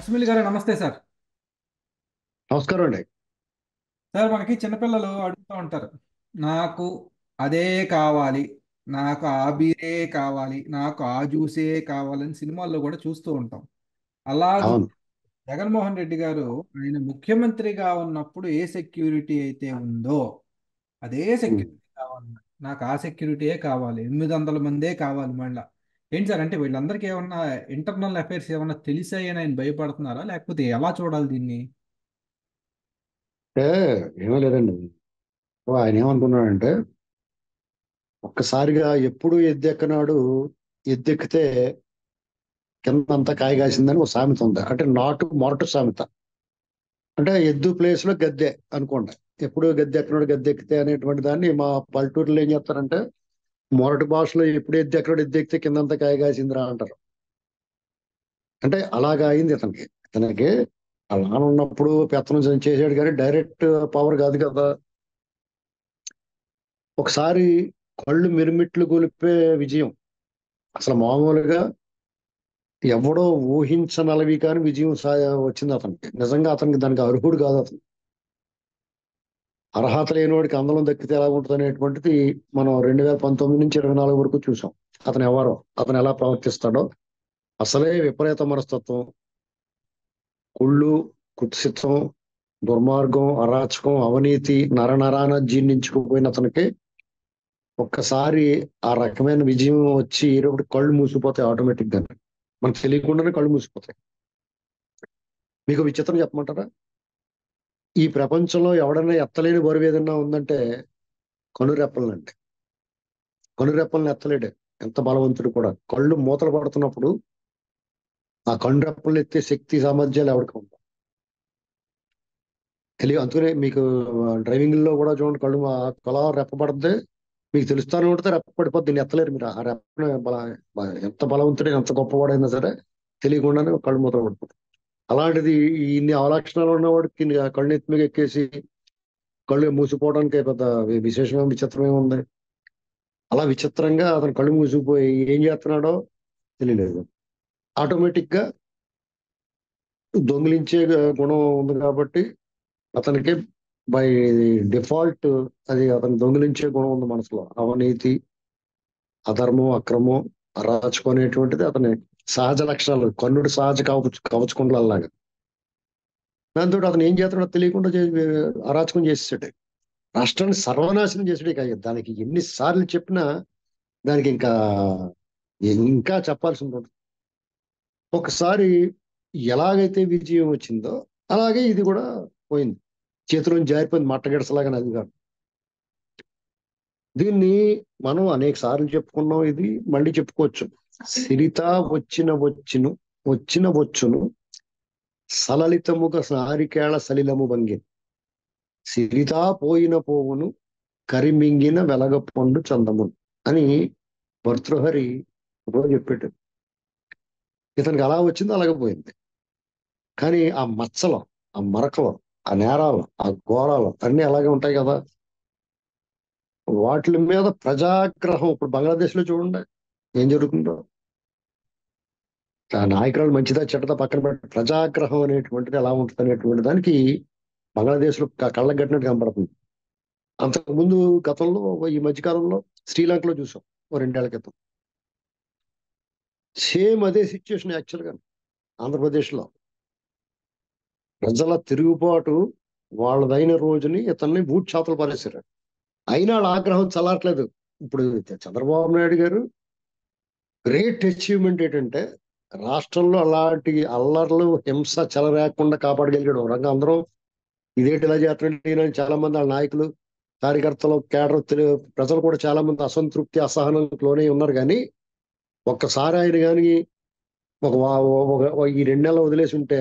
నరసింహులు గారు నమస్తే సార్. నమస్కారం అండి. సార్ మనకి చిన్నపిల్లలు అడుగుతూ ఉంటారు. నాకు అదే కావాలి, నాకు ఆ బీరే కావాలి, నాకు ఆ జ్యూసే కావాలని సినిమాల్లో కూడా చూస్తూ ఉంటాం. అలాగే అవును. జగన్మోహన్ రెడ్డి గారు ఆయన ముఖ్యమంత్రిగా ఉన్నప్పుడు ఏ సెక్యూరిటీ అయితే ఉందో అదే ఉమ్. సెక్యూరిటీ కావాలి. నాకు ఆ సెక్యూరిటీయే కావాలి, 800 మందే కావాలి మళ్ళా. ఏంటి సార్ అంటే వీళ్ళందరికీ ఏమన్నా ఇంటర్నల్ అఫైర్స్ ఏమన్నా తెలిసాయని ఆయన భయపడుతున్నారా, లేకపోతే ఎలా చూడాలి దీన్ని? అంటే ఏమీ లేదండి. ఆయన ఏమనుకున్నాడంటే ఒక్కసారిగా ఎప్పుడు ఎద్దెక్కనాడు, ఎద్దెక్కితే కిందంతా కాయ కాసిందని ఒక సామెత ఉంది. అంటే నాటు మొరటు సామెత. అంటే ఎద్దు ప్లేస్ లో గద్దె అనుకోండి. ఎప్పుడు గద్దె ఎక్కనాడు గద్దె ఎక్కితే అనేటువంటి దాన్ని మా పల్లెటూరులో ఏం చెప్తారంటే మొరటి భాషలో ఎప్పుడు ఎద్దు ఎక్కనాడు ఎద్దు ఎక్కితే కిందంతా కాయ కాసిందిరా అంటారు. అంటే అలాగా అయింది ఇతనికి అలా ఉన్నప్పుడు పెత్తనం చేసాడు కానీ డైరెక్ట్ పవర్ కాదు కదా. ఒకసారి కళ్ళు మిరుమిట్లు గొలిపే విజయం. అసలు మామూలుగా ఎవడో ఊహించనలవి కానీ విజయం వచ్చింది అతనికి. నిజంగా అతనికి దానికి అర్హుడు కాదు అతను. అర్హత లేనివాడికి అందలం దక్కితే ఎలా ఉంటుంది అనేటువంటిది మనం 2019 నుంచి 24 వరకు చూసాం. అతను ఎవరో, అతను ఎలా ప్రవర్తిస్తాడో, అసలే విపరీత మనస్తత్వం, కుళ్ళు, కుత్సితం, దుర్మార్గం, అరాచకం, అవినీతి నరనరాన జీర్ణించుకుపోయిన అతనికి ఒక్కసారి ఆ రకమైన విజయం వచ్చి ఈరోజు కళ్ళు మూసిపోతాయి ఆటోమేటిక్ గా. మనకు తెలియకుండానే కళ్ళు మూసిపోతాయి. మీకు విచిత్రం చెప్పమంటారా? ఈ ప్రపంచంలో ఎవడన్నా ఎత్తలేని బరువు ఏదన్నా ఉందంటే కనురెప్పలనండి. కనురెప్పలను ఎత్తలేడు. ఎంత బలవంతుడు కూడా కళ్ళు మూతలు పడుతున్నప్పుడు ఆ కనురెప్పలను ఎత్తే శక్తి సామర్థ్యాలు ఎవరికి ఉంటాయి తెలియ. అందుకనే మీకు డ్రైవింగ్ లో కూడా చూడండి, కళ్ళు కొలా రెప్పబడితే మీకు తెలుస్తానే ఉంటుంది, రెప్ప పడిపోద్ది. దీన్ని ఎత్తలేరు మీరు. ఆ రెప్ప ఎంత బలవంతుడైనా ఎంత గొప్పవాడైనా సరే తెలియకుండానే కళ్ళు మూతలు పడిపోతాయి. అలాంటిది ఇన్ని అవలక్షణాలు ఉన్నవాడికి కళ్ళు ఎత్తి మీద ఎక్కేసి కళ్ళు మూసిపోవడానికి పెద్ద విశేషమైన విచిత్రం ఏముంది. అలా విచిత్రంగా అతను కళ్ళు మూసిపోయి ఏం చేస్తున్నాడో తెలియలేదు. ఆటోమేటిక్ గా దొంగిలించే గుణం ఉంది కాబట్టి అతనికి బై డిఫాల్ట్ అది అతను దొంగిలించే గుణం ఉంది మనసులో. అవినీతి, అధర్మం, అక్రమం, అరాచకం అనేటువంటిది అతని సహజ లక్షణాలు. కన్నుడు సహజ కవచకుండలాగా. దాంతో అతను ఏం చేస్తున్నాడో తెలియకుండా అరాచకం చేసేసాడు. రాష్ట్రాన్ని సర్వనాశనం చేసాడే కాదు, దానికి ఎన్నిసార్లు చెప్పినా దానికి ఇంకా చెప్పాల్సి ఉంటుంది. ఒకసారి ఎలాగైతే విజయం వచ్చిందో అలాగే ఇది కూడా పోయింది. చేతిలో జారిపోయింది మట్టగిడసలాగా. అది కాదు. దీన్ని మనం అనేక సార్లు చెప్పుకున్నాం, ఇది మళ్ళీ చెప్పుకోవచ్చు. సిరిత వచ్చిన వచ్చును సలలితముగ సారికేళ సలిలము భంగి సిరితా పోయిన పోవును కరిమింగిన వెలగ పండు చందమును అని భర్తృహరి రోజు చెప్పాడు. ఇతనికి అలా వచ్చింది, అలాగే పోయింది. కానీ ఆ మచ్చలు, ఆ మరకలు, ఆ నేరాలు, ఆ ఘోరాలు అన్ని అలాగే ఉంటాయి కదా. వాటి మీద ప్రజాగ్రహం ఇప్పుడు బంగ్లాదేశ్ లో చూడండి ఏం జరుగుతుందో. ఆ నాయకురాలు మంచిదా చెడ్డదా పక్కన పెట్టి ప్రజాగ్రహం అనేటువంటిది ఎలా ఉంటుంది అనేటువంటి దానికి బంగ్లాదేశ్ లో కళ్ళకు కట్టినట్టు కనపడుతుంది. అంతకుముందు గతంలో ఈ మధ్యకాలంలో శ్రీలంకలో చూసాం ఓ 2 ఏళ్ల క్రితం. సేమ్ అదే సిచ్యువేషన్ యాక్చువల్ గా ఆంధ్రప్రదేశ్ లో ప్రజల తిరుగుబాటు వాళ్ళదైన రోజుని ఇతన్ని బూట్ చేతలు పారేశారు. అయినా వాళ్ళ ఆగ్రహం చల్లారట్లేదు. ఇప్పుడు చంద్రబాబు నాయుడు గారు గ్రేట్ అచీవ్మెంట్ ఏంటంటే రాష్ట్రంలో అలాంటి అల్లర్లు, హింస చెలరేకుండా కాపాడగలిగాడు. ఒక రకంగా అందరం ఇదేంటి ఇలా చేస్తున్నాడు చాలా మంది వాళ్ళ నాయకులు, కార్యకర్తలు, కేడర్ ప్రజలు కూడా చాలా మంది అసంతృప్తి, అసహనంకి లోనే ఉన్నారు. కానీ ఒక్కసారి ఆయన కానీ ఈ 2 నెలలు వదిలేసి ఉంటే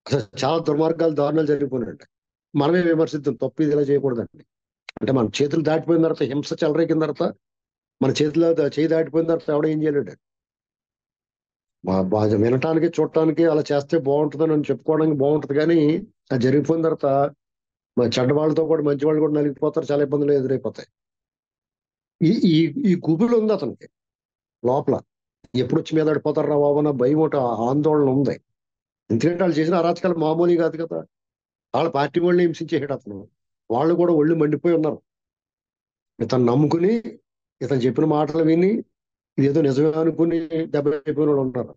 అసలు చాలా దుర్మార్గాలు, దారుణాలు జరిగిపోయినట్టు. మనమే విమర్శిద్దాం, తప్పు ఇది ఇలా చేయకూడదండి. అంటే మన చేతులు దాటిపోయిన తర్వాత, హింస చెలరేగిన తర్వాత, మన చేతిలో చేయి దాటిపోయిన తర్వాత ఎవడో ఏం చేయలేడు. బాగా వినటానికి, చూడటానికి అలా చేస్తే బాగుంటుందని అని చెప్పుకోవడానికి బాగుంటుంది. కానీ అది జరిగిపోయిన తర్వాత చెడ్డ వాళ్ళతో కూడా మంచి వాళ్ళు కూడా నలిగిపోతారు, చాలా ఇబ్బందులు ఎదురైపోతాయి. ఈ ఈ ఈ గుబులు ఉంది అతనికి లోపల. ఎప్పుడు వచ్చి మీద పడిపోతారు రా బాబు అన్న భయం, ఒకటి ఆందోళన ఉంది. ఎందుకంటే వాళ్ళు చేసిన అరాచకాలు మామూలు కాదు కదా. వాళ్ళ పార్టీ వాళ్ళని హింసించేసాడు అతను. వాళ్ళు కూడా ఒళ్ళు మండిపోయి ఉన్నారు. ఇతను నమ్ముకుని, ఇతను చెప్పిన మాటలు విని ఇదేదో నిజమే అనుకుని దెబ్బ అయిపోయిన వాళ్ళు ఉన్నారు.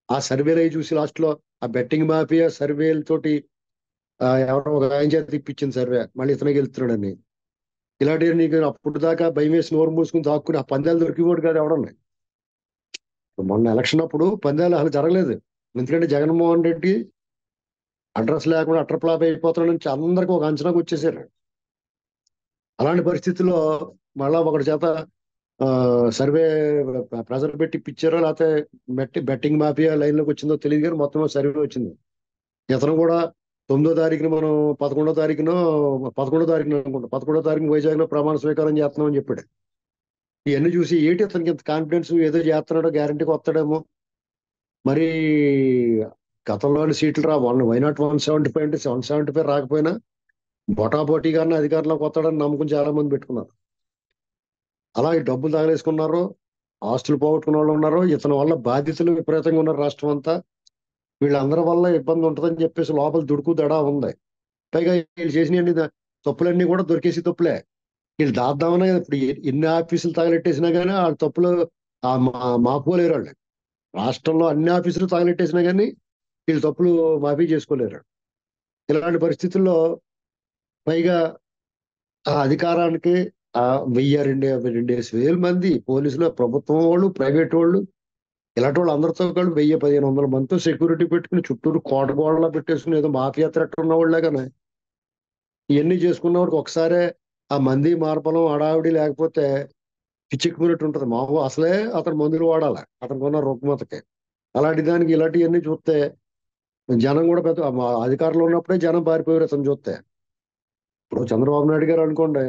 ఆ సర్వేలు అవి చూసి లాస్ట్ లో ఆ బెట్టింగ్ మాఫియా సర్వేలతోటి ఎవరో ఒక ఆయన చేత ఇప్పించింది సర్వే, మళ్ళీ ఇతనే గెలుస్తున్నాడని. ఇలాంటివి నీకు అప్పుడు దాకా భయం వేసి నోరు మూసుకుని దాక్కుని ఆ పందాలు దొరికిపోడు కాదు ఎవడన్నా. మొన్న ఎలక్షన్ అప్పుడు పందాలు అసలు జరగలేదు. ఎందుకంటే జగన్మోహన్ రెడ్డి అడ్రస్ లేకుండా అటర్ ఫ్లాప్ అయిపోతున్నాడు నుంచి అందరికీ ఒక అంచనాకు వచ్చేసారు. అలాంటి పరిస్థితుల్లో మళ్ళా ఒకటి చేత ఆ, సర్వే ప్రెజర్ పెట్టి ఇప్పించారో లేకపోతే బెట్టింగ్ మాఫియా లైన్ లోకి వచ్చిందో తెలియదు కానీ మొత్తం సర్వే వచ్చింది. ఇతను కూడా 9వ తారీఖున మనం 11వ తారీఖున 11వ తారీఖున అనుకుంటా 11వ తారీఖున వైజాగ్ లో ప్రమాణ స్వీకారం చేస్తున్నామని చెప్పాడు. ఇవన్నీ చూసి ఏంటి అతనికి ఇంత కాన్ఫిడెన్స్, ఏదో చేస్తున్నాడో గ్యారంటీకి వస్తాడేమో. మరి గతంలోని సీట్లు వైనాట్ 175 అంటే 175 రాకపోయినా బొటాబోటీగానే అధికారంలోకి వస్తాడని నమ్మకం చాలా మంది పెట్టుకున్నారు. అలా ఈ డబ్బులు తగలేసుకున్నారు, ఆస్తులు పోగొట్టుకున్న వాళ్ళు ఉన్నారు. ఇతని వల్ల బాధితులు విపరీతంగా ఉన్నారు రాష్ట్రం అంతా. వీళ్ళందరి వల్ల ఇబ్బంది ఉంటుందని చెప్పేసి లోపల దుడుకు దడా ఉంది. పైగా వీళ్ళు చేసిన తప్పులన్నీ కూడా దొరికేసి తప్పులే. వీళ్ళు దాద్దామనే ఇప్పుడు ఎన్ని ఆఫీసులు తగలెట్టేసినా కానీ వాళ్ళ తప్పులు మాపుకోలేరు వాళ్ళు. రాష్ట్రంలో అన్ని ఆఫీసులు తగలెట్టేసినా కానీ వీళ్ళు తప్పులు మాఫీ చేసుకోలేరు. ఇలాంటి పరిస్థితుల్లో పైగా ఆ అధికారానికి ఆ 1000 2 2 వేల మంది పోలీసులు, ప్రభుత్వం వాళ్ళు, ప్రైవేట్ వాళ్ళు, ఇలాంటి వాళ్ళు అందరితో కలిపి 1000 1500 మందితో సెక్యూరిటీ పెట్టుకుని చుట్టూరు కోట గోడలా పెట్టేసుకుని ఏదో మాఫియా థ్రెట్ ఉన్న వాళ్ళగానే ఇవన్నీ చేసుకున్నవాడికి ఒకసారే ఆ మంది మార్బలం హడావిడి లేకపోతే పిచ్చెక్కిపోయినట్టు ఉంటది. మాకు అసలే అతను మందులు వాడాలి అతనికి ఉన్న రుగ్మతకి. అలాంటి దానికి ఇలాంటివన్నీ చూస్తే జనం కూడా పెద్ద అధికారంలో ఉన్నప్పుడే జనం పారిపోయారు అతను చూస్తే. ఇప్పుడు చంద్రబాబు నాయుడు గారు అనుకోండి,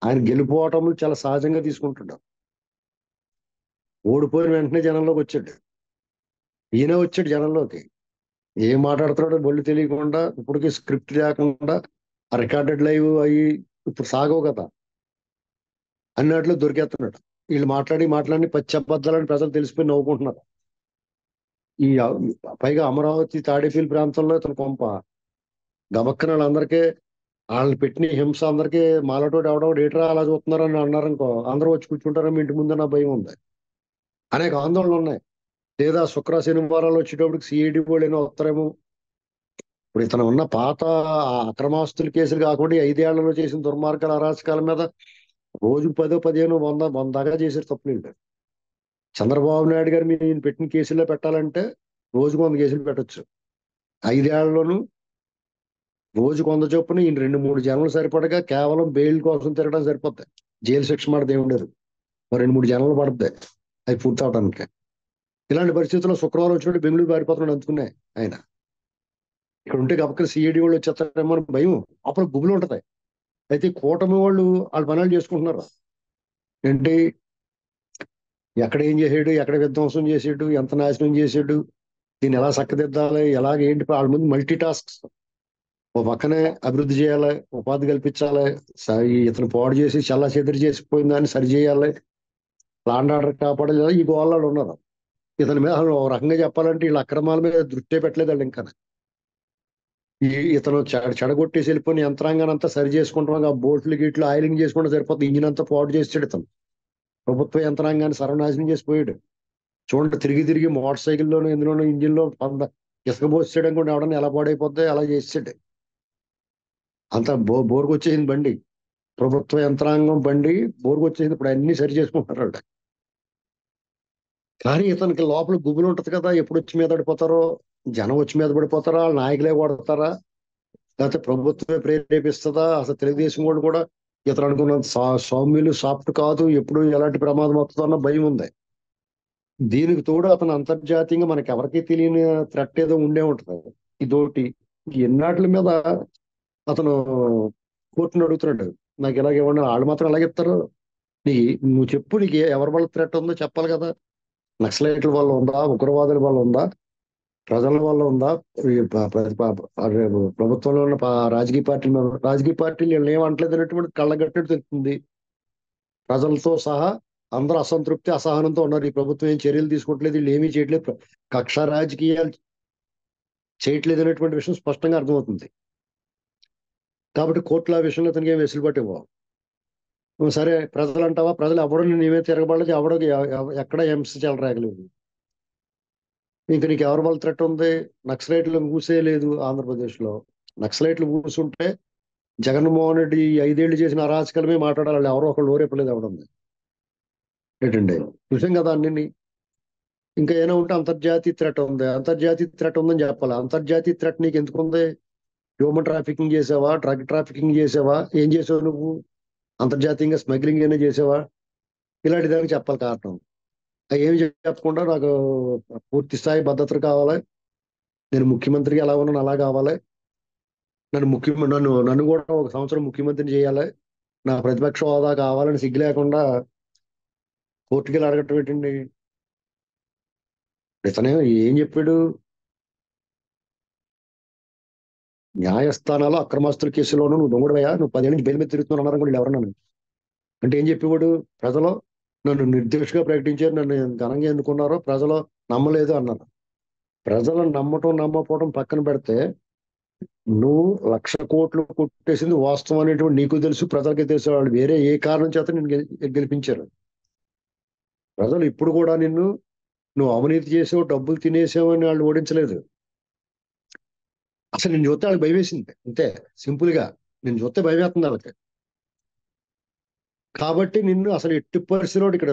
ఆయన గెలిపోవటం చాలా సహజంగా తీసుకుంటున్నాడు. ఓడిపోయిన వెంటనే జనంలోకి వచ్చాడు. ఈయన వచ్చాడు జనంలోకి, ఏం మాట్లాడుతున్నాడో బొల్లు తెలియకుండా, ఇప్పటికీ స్క్రిప్ట్ లేకుండా ఆ రికార్డెడ్ లైవ్ అయ్యి ఇప్పుడు సాగవు కదా అన్నట్లు దొరికేస్తున్నాడు. వీళ్ళు మాట్లాడి పచ్చి అబద్ధాలని ప్రజలు తెలిసిపోయి నవ్వుకుంటున్నారు. ఈ పైగా అమరావతి తాడేపల్లి ప్రాంతంలో ఇతను కొంప గబక్కన వాళ్ళందరికీ వాళ్ళని పెట్టిన హింస అందరికీ మాలటోటి ఎవడో ఏట్రా అలా చూస్తున్నారని అన్నారనుకో, అందరూ వచ్చి కూర్చుంటారని ఇంటి ముందు నా భయం ఉంది. అనేక ఆందోళనలు ఉన్నాయి. లేదా శనివారాలు వచ్చేటప్పటికి సిఐడి వాళ్ళు వస్తారేమో. ఇప్పుడు ఇతను ఉన్న పాత అక్రమాస్తుల కేసులు కాకుండా ఈ 5 ఏళ్లలో చేసిన దుర్మార్గాల అరాచకాల మీద రోజు 10 15 100 దాకా చేశారు తప్పులు. చంద్రబాబు నాయుడు గారు మీరు ఈయన పెట్టిన కేసుల్లో పెట్టాలంటే రోజుకు 100 కేసులు పెట్టొచ్చు. 5 ఏళ్లలోనూ రోజుకు 100 చొప్పున ఈయన 2 3 జనాలు సరిపడగా కేవలం బెయిల్ కోసం తిరగడం సరిపోతాయి. జైలు శిక్ష మాట దేవుండదు. 2 3 జనాలు పడతాయి అవి పూర్తి అవడానికి. ఇలాంటి పరిస్థితుల్లో శుక్రవారం వచ్చినట్టు బెంగళూరు పారిపోతున్నాడు అందుకునే ఆయన. ఇక్కడ ఉంటే గబక్కన సిఐడి వాళ్ళు వచ్చేస్తారేమో అని భయం అప్పుడు గుబులు ఉంటది. అయితే ఈ కూటమి వాళ్ళు వాళ్ళ పనులు చేసుకుంటున్నారు. ఏంటి, ఎక్కడ ఏం చేసాడు, ఎక్కడ విధ్వంసం చేసాడు, ఎంత నాశనం చేసాడు, దీన్ని ఎలా చక్కదిద్దాలి, ఎలాగ ఏంటి, వాళ్ళ ముందు మల్టీ టాస్క్స్. ఓ పక్కనే అభివృద్ధి చేయాలి, ఉపాధి కల్పించాలి, ఇతను పాడు చేసి చల్లా చెదిరి చేసిపోయిన దాన్ని సరి చేయాలి, లాండ్ ఆర్డర్ కాపాడాలి, ఈ గోళ్ళు ఉన్నారు. ఇతని మీద అసలు ఒక రకంగా చెప్పాలంటే వీళ్ళ అక్రమాల మీద దృష్టి పెట్టలేదు వాళ్ళు ఇంకా. ఈ ఇతను చెడగొట్టేసి వెళ్ళిపోయిన యంత్రాంగాన్ని అంతా సరి చేసుకుంటాం, ఆ బోట్లు గీట్లు ఆయిలింగ్ చేసుకుంటే సరిపోతుంది. ఇంజిన్ అంతా పాడు చేసాడు ఇతను. ప్రభుత్వ యంత్రాంగాన్ని సర్వనాశనం చేసిపోయాడు. చూడండి, తిరిగి తిరిగి మోటార్ సైకిల్లోనూ ఇందులోనూ ఇంజిన్ లో ఇసుక పోసాడు అనుకోండి, ఎవడన్నా ఎలా పాడైపోద్ది అలా చేసాడు. అంత బోర్గు వచ్చేసింది బండి, ప్రభుత్వ యంత్రాంగం బండి బోర్గు వచ్చేసింది. ఇప్పుడు అన్ని సరి చేసుకుంటున్నారు వాళ్ళు. కానీ ఇతనికి లోపల గుబులు ఉంటది కదా, ఎప్పుడు వచ్చి మీద పడిపోతారో, జనం వచ్చి మీద పడిపోతారా, వాళ్ళ నాయకులే కొడతారా, లేకపోతే ప్రభుత్వమే ప్రేరేపిస్తుందా. అసలు తెలుగుదేశం వాళ్ళు కూడా ఇతను అనుకున్న సౌమ్యులు సాఫ్ట్ కాదు, ఎప్పుడు ఎలాంటి ప్రమాదం వస్తుందో అన్న భయం ఉంది. దీనికి తోడు అతను అంతర్జాతీయంగా మనకి ఎవరికీ తెలియని థ్రెట్ ఏదో ఉండే ఉంటది. ఇదోటి ఎన్నాటి మీద అతను కోర్టును అడుగుతున్నాడు, నాకు ఇలాగ ఇవ్వండి. వాళ్ళు మాత్రం ఎలాగ ఇస్తారు? నీ నువ్వు చెప్పు, నీకు ఎవరి వల్ల థ్రెట్ ఉందో చెప్పాలి కదా. నక్సలైట్ల వల్ల ఉందా, ఉగ్రవాదుల వల్ల ఉందా, ప్రజల వల్ల ఉందా, ఈ ప్రభుత్వంలో ఉన్న రాజకీయ పార్టీలు వీళ్ళని ఏమంటలేదు అనేటువంటి కళ్ళగట్టేట్టు తెలుస్తుంది. ప్రజలతో సహా అందరూ అసంతృప్తి అసహనంతో ఉన్నారు. ఈ ప్రభుత్వం ఏం చర్యలు తీసుకోవట్లేదు, వీళ్ళు ఏమీ చేయట్లేదు, కక్ష రాజకీయాలు చేయట్లేదు అనేటువంటి విషయం స్పష్టంగా అర్థమవుతుంది. కాబట్టి కోర్టుల విషయంలో అతనికి ఏం వెసులుబాటు ఇవ్వవు. సరే ప్రజలు అంటావా, ప్రజలు ఎవడో నేను ఏమే తిరగబడలేదు, ఎవడో ఎక్కడ హింస చెలరేగలేదు. ఇంకా నీకు ఎవరి వల్ల థ్రెట్ ఉంది? నక్సలైట్లు ఊసేయలేదు ఆంధ్రప్రదేశ్లో. నక్సలైట్లు ఊసుంటే జగన్మోహన్ రెడ్డి 5 ఏళ్ళు చేసిన అరాచకాలమే మాట్లాడాలి, ఎవరో ఒకళ్ళు ఊరేపలేదు ఎవడుంది ఏంటండి? చూసాం కదా అన్ని. ఇంకా ఏమైనా ఉంటే అంతర్జాతీయ థ్రెట్ ఉంది, అంతర్జాతీయ థ్రెట్ ఉందని చెప్పాలి. అంతర్జాతీయ థ్రెట్ నీకు ఎందుకు ఉంది? హ్యూమన్ ట్రాఫికింగ్ చేసావా, డ్రగ్ ట్రాఫికింగ్ చేసావా, ఏం చేసావు నువ్వు? అంతర్జాతీయంగా స్మగ్లింగ్ ఏమైనా చేసావా? ఇలాంటి దానికి చెప్పాలి కారణం. అవి ఏమి చెప్పకుండా నాకు పూర్తి స్థాయి భద్రత కావాలి, నేను ముఖ్యమంత్రిగా ఎలా ఉన్నాను అలా కావాలి, నన్ను కూడా 1 సంవత్సరం ముఖ్యమంత్రిని చేయాలి, నా ప్రతిపక్ష హోదా కావాలని సిగ్గు లేకుండా కోర్టుకి వెళ్ళి అడగటం ఏంటండి? ఇతనే ఏం చెప్పాడు? న్యాయస్థానాలు అక్రమాస్తుల కేసులోనూ నువ్వు దొంగడవయ్యా, నువ్వు 10 ఏళ్ళ నుంచి బెయిల్ మీద తిరుగుతున్నావు అన్నారు కూడా ఎవరన్నాను. అంటే ఏం చెప్పేవాడు? ప్రజలు నన్ను నిర్దోషిగా ప్రకటించారు, నన్ను ఘనంగా ఎన్నుకున్నారో, ప్రజలు నమ్మలేదు అన్నారు. ప్రజలు నమ్మటం నమ్మకపోవడం పక్కన పెడితే, నువ్వు 1,00,00,000 కోట్లు కొట్టేసింది వాస్తవం అనేటువంటి నీకు తెలుసు, ప్రజలకి తెలుసు. వాళ్ళు వేరే ఏ కారణం చేత నిన్ను గెలిపించారు. ప్రజలు ఇప్పుడు కూడా నువ్వు అవినీతి చేసావు, డబ్బులు తినేసావు అని వాళ్ళు ఓడించలేదు. అసలు నిన్ను చూస్తే వాళ్ళకి భయం వేసింది అంతే, సింపుల్ గా నిన్ను చూస్తే భయం వేస్తుంది వాళ్ళకి. కాబట్టి నిన్ను అసలు ఎట్టి పరిస్థితిలో ఇక్కడ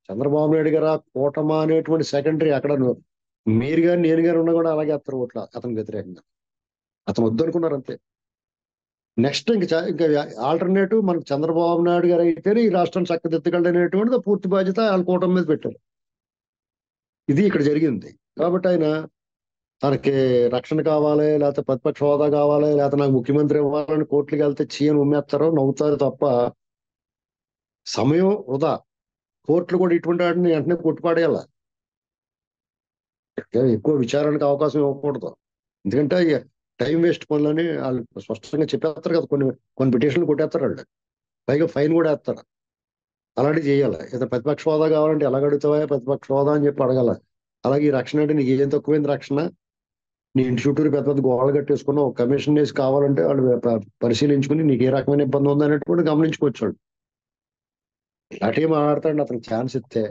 చంద్రబాబు నాయుడు గారు కూటమా అనేటువంటి సెకండరీ అక్కడ మీరు గాని నేను గాని ఉన్నా కూడా అలాగే వేస్తారు ఓట్లు అతనికి వ్యతిరేకంగా. అతను వద్దనుకున్నారు అంతే. నెక్స్ట్ ఇంకా ఆల్టర్నేటివ్ మనకు చంద్రబాబు నాయుడు గారు అయితేనే ఈ రాష్ట్రం చక్కదిద్దగలడు అనేటువంటిది పూర్తి బాధ్యత వాళ్ళ కూటమి మీద పెట్టారు. ఇది ఇక్కడ జరిగింది. కాబట్టి ఆయన తనకి రక్షణ కావాలి, లేకపోతే ప్రతిపక్ష హోదా కావాలి, లేకపోతే నాకు ముఖ్యమంత్రి ఇవ్వాలని కోర్టుకి వెళ్తే చీయని ఉమ్మేస్తారు, నవ్వుతారు తప్ప సమయం వృధా. కోర్టులు కూడా ఇటువంటి వాటిని వెంటనే కొట్టిపాడేయాల, ఎక్కువ విచారణకు అవకాశం ఇవ్వకూడదు. ఎందుకంటే టైం వేస్ట్ పనులని వాళ్ళు స్పష్టంగా చెప్పేస్తారు కదా. కొన్ని పిటిషన్లు కొట్టేస్తారు వాళ్ళు, పైగా ఫైన్ కూడా వేస్తారు. అలాంటివి చేయాలి. ఏదో ప్రతిపక్ష హోదా కావాలంటే ఎలా అడుగుతావా ప్రతిపక్ష హోదా అని చెప్పి అడగాల. అలాగే ఈ రక్షణ అంటే నీకు ఏం తక్కువైంది రక్షణ? నీ ఇంటి చుట్టూరు పెద్ద పెద్ద గోడలు కట్టేసుకున్న ఒక కమిషన్ వేసి కావాలంటే వాళ్ళు పరిశీలించుకుని నీకు ఏ రకమైన ఇబ్బంది ఉంది అనేటువంటి గమనించుకోవచ్చు వాళ్ళు. ఇలాంటివి మాట్లాడతాడు అతనికి ఛాన్స్ ఇస్తే.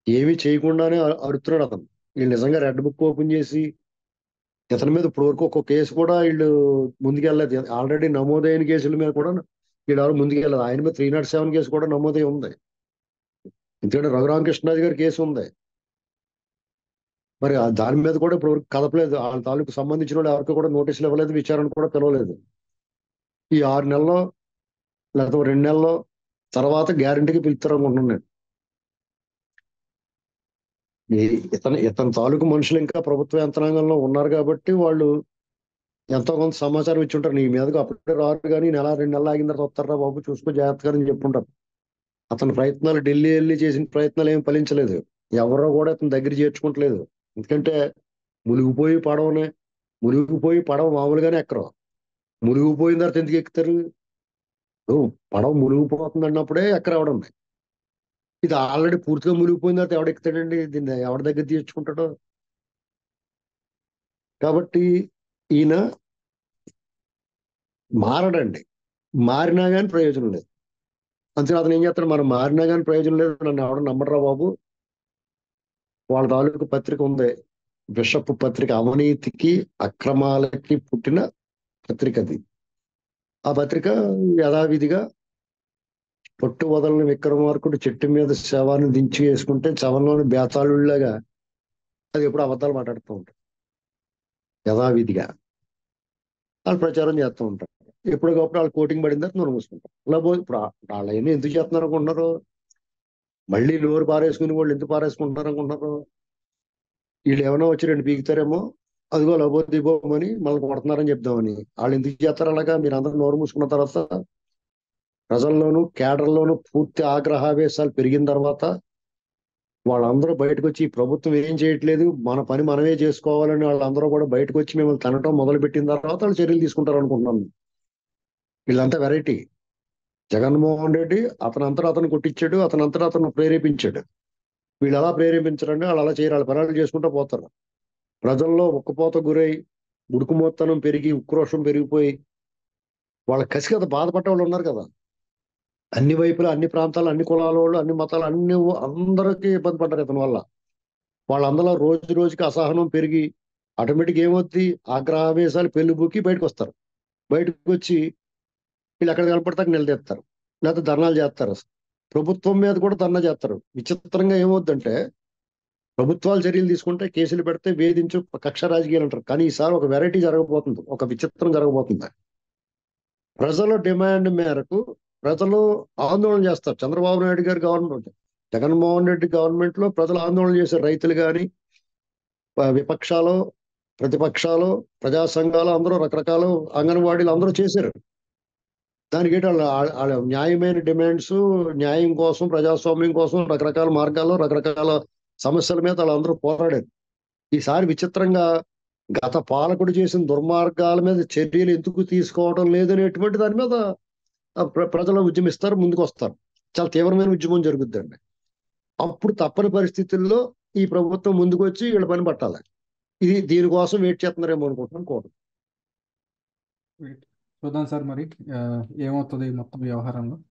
ఏమీ చేయకుండానే అడుగుతున్నాడు అతను. వీళ్ళు నిజంగా రెడ్ బుక్ ఓపెన్ చేసి ఇతని మీద ఇప్పుడు వరకు ఒక్క కేసు కూడా వీళ్ళు ముందుకెళ్ళలేదు. ఆల్రెడీ నమోదైన కేసుల మీద కూడా వీళ్ళు ఎవరు ముందుకెళ్ళదు. ఆయన మీద 307 కేసు కూడా నమోదై ఉంది. ఎందుకంటే రఘురామకృష్ణరాజు గారి కేసు ఉంది. మరి దాని మీద కూడా ఇప్పుడు వరకు కదపలేదు. వాళ్ళ తాలూకు సంబంధించిన వాళ్ళు ఎవరికి కూడా నోటీసులు ఇవ్వలేదు, విచారణ కూడా పిలవలేదు. ఈ 6 నెలల్లో లేకపోతే 2 నెలల్లో తర్వాత గ్యారంటీకి పిలుస్తారు అనుకుంటున్నాను నేను. ఇతని తాలూకు మనుషులు ఇంకా ప్రభుత్వ యంత్రాంగంలో ఉన్నారు కాబట్టి వాళ్ళు ఎంతో కొంత సమాచారం ఇచ్చి ఉంటారు. నీ మీదకు అప్పుడే రారు కానీ 1-2 నెలలు ఆగిన తర్వాత వస్తారా బాబు చూసుకో జాగ్రత్తగా అని చెప్పుంటారు. అతని ప్రయత్నాలు ఢిల్లీ వెళ్ళి చేసిన ప్రయత్నాలు ఏమి ఫలించలేదు. ఎవరో కూడా అతని దగ్గర చేర్చుకుంటలేదు. ఎందుకంటే మునిగిపోయి పడవ మామూలుగానే ఎక్కరు. మునిగిపోయిన తర్వాత ఎందుకు ఎక్కుతారు? పడవ మునిగిపోతుంది అన్నప్పుడే ఎక్కరవడం. ఇది ఆల్రెడీ పూర్తిగా మునిగిపోయిన తర్వాత ఎవడు ఎక్కుతాడండి? దీన్ని ఎవరి దగ్గర తీర్చుకుంటాడో. కాబట్టి ఈయన మారడండి. మారినా కానీ ప్రయోజనం లేదు. అంతే అతను ఏం చేస్తాడు? మనం మారినా కానీ ప్రయోజనం లేదు, నన్ను ఎవడ నమ్మడరా బాబు. వాళ్ళ తాలూకు పత్రిక ఉంది, బిషప్ పత్రిక, అవినీతికి అక్రమాలకి పుట్టిన పత్రిక అది. ఆ పత్రిక యథావిధిగా పొట్టు వదలని విక్రమార్కుడు చెట్టు మీద శవాన్ని దించి వేసుకుంటే శవంలోని బేతాళులాగా అది ఎప్పుడు అబద్ధాలు మాట్లాడుతూ ఉంటారు. యథావిధిగా వాళ్ళు ప్రచారం చేస్తూ ఉంటారు. ఎప్పటికప్పుడు వాళ్ళు కోటింగ్ పడిన తర్వాత నోరు మూసుకుంటారు. ఇప్పుడు వాళ్ళు ఏమీ ఎందుకు చేస్తున్నారు అనుకుంటున్నారు? మళ్ళీ నోరు పారేసుకుని వాళ్ళు ఎందుకు పారేసుకుంటున్నారు అనుకుంటున్నారు? వీళ్ళు ఏమైనా వచ్చి 2 పీకుతారేమో, అదిగో లబోదిబోమని మళ్ళీ కొడుతున్నారని చెప్దామని. వాళ్ళు ఎందుకు చేస్తారు అలాగా? మీరు అందరూ నోరు మూసుకున్న తర్వాత ప్రజల్లోనూ కేడర్లోనూ పూర్తి ఆగ్రహావేశాలు పెరిగిన తర్వాత వాళ్ళందరూ బయటకు వచ్చి ఈ ప్రభుత్వం ఏం చేయట్లేదు, మన పని మనమే చేసుకోవాలని వాళ్ళందరూ కూడా బయటకు వచ్చి మిమ్మల్ని తనటం మొదలు పెట్టిన తర్వాత వాళ్ళు చర్యలు తీసుకుంటారు అనుకుంటున్నాను. వీళ్ళంతా వెరైటీ. జగన్మోహన్ రెడ్డి అతనంతటా అతను కొట్టించాడు, అతనంతటా అతను ప్రేరేపించాడు. వీళ్ళు ఎలా ప్రేరేపించారంటే వాళ్ళు అలా చేయరు, వాళ్ళ పనులు చేసుకుంటూ పోతారు. ప్రజల్లో ఉక్కపోత గురై ఉడుకుమోత్తనం పెరిగి ఉక్రోషం పెరిగిపోయి వాళ్ళ కసి కదా బాధపడ్డ వాళ్ళు ఉన్నారు కదా. అన్ని వైపులా అన్ని ప్రాంతాలు అన్ని కులాల వాళ్ళు అన్ని మతాలు అందరికీ ఇబ్బంది పడ్డారు ఇతని వల్ల. వాళ్ళందరిలో రోజు రోజుకి అసహనం పెరిగి ఆటోమేటిక్ ఏమవుద్ది, ఆగ్రహావేశాలు పెళ్లిబుకి బయటకు వస్తారు. బయటకు వచ్చి వీళ్ళు ఎక్కడ కనపడతాక నిలదీస్తారు, లేకపోతే ధర్నాలు చేస్తారు. ప్రభుత్వం మీద కూడా ధర్నా చేస్తారు. విచిత్రంగా ఏమవుద్దంటే ప్రభుత్వాలు చర్యలు తీసుకుంటే కేసులు పెడితే వేధించు కక్ష రాజకీయాలు అంటారు. కానీ ఈసారి ఒక వెరైటీ జరగబోతుంది, ఒక విచిత్రం జరగబోతుంది. ప్రజల డిమాండ్ మేరకు ప్రజలు ఆందోళన చేస్తారు. చంద్రబాబు నాయుడు గారి గవర్నమెంట్, జగన్మోహన్ రెడ్డి గవర్నమెంట్ లో ప్రజలు ఆందోళన చేశారు. రైతులు కానీ, విపక్షాలు, ప్రతిపక్షాలు, ప్రజా సంఘాలు అందరూ రకరకాల అంగన్వాడీలు అందరూ చేశారు. దానికి ఏంటి వాళ్ళ న్యాయమైన డిమాండ్స్, న్యాయం కోసం, ప్రజాస్వామ్యం కోసం రకరకాల మార్గాల్లో రకరకాల సమస్యల మీద వాళ్ళందరూ పోరాడారు. ఈసారి విచిత్రంగా గత పాలకుడు చేసిన దుర్మార్గాల మీద చర్యలు ఎందుకు తీసుకోవడం లేదనేటువంటి దాని మీద ప్రజలు ఉద్యమిస్తారు, ముందుకు వస్తారు. చాలా తీవ్రమైన ఉద్యమం జరుగుద్దండి. అప్పుడు తప్పని పరిస్థితుల్లో ఈ ప్రభుత్వం ముందుకు వచ్చి వీళ్ళ పని పట్టాలి. దీనికోసం వెయిట్ చేస్తున్నారేమో అనుకుంటున్నాను కూడా. చూద్దాం సార్ మరి ఏమవుతుంది మొత్తం వ్యవహారంలో.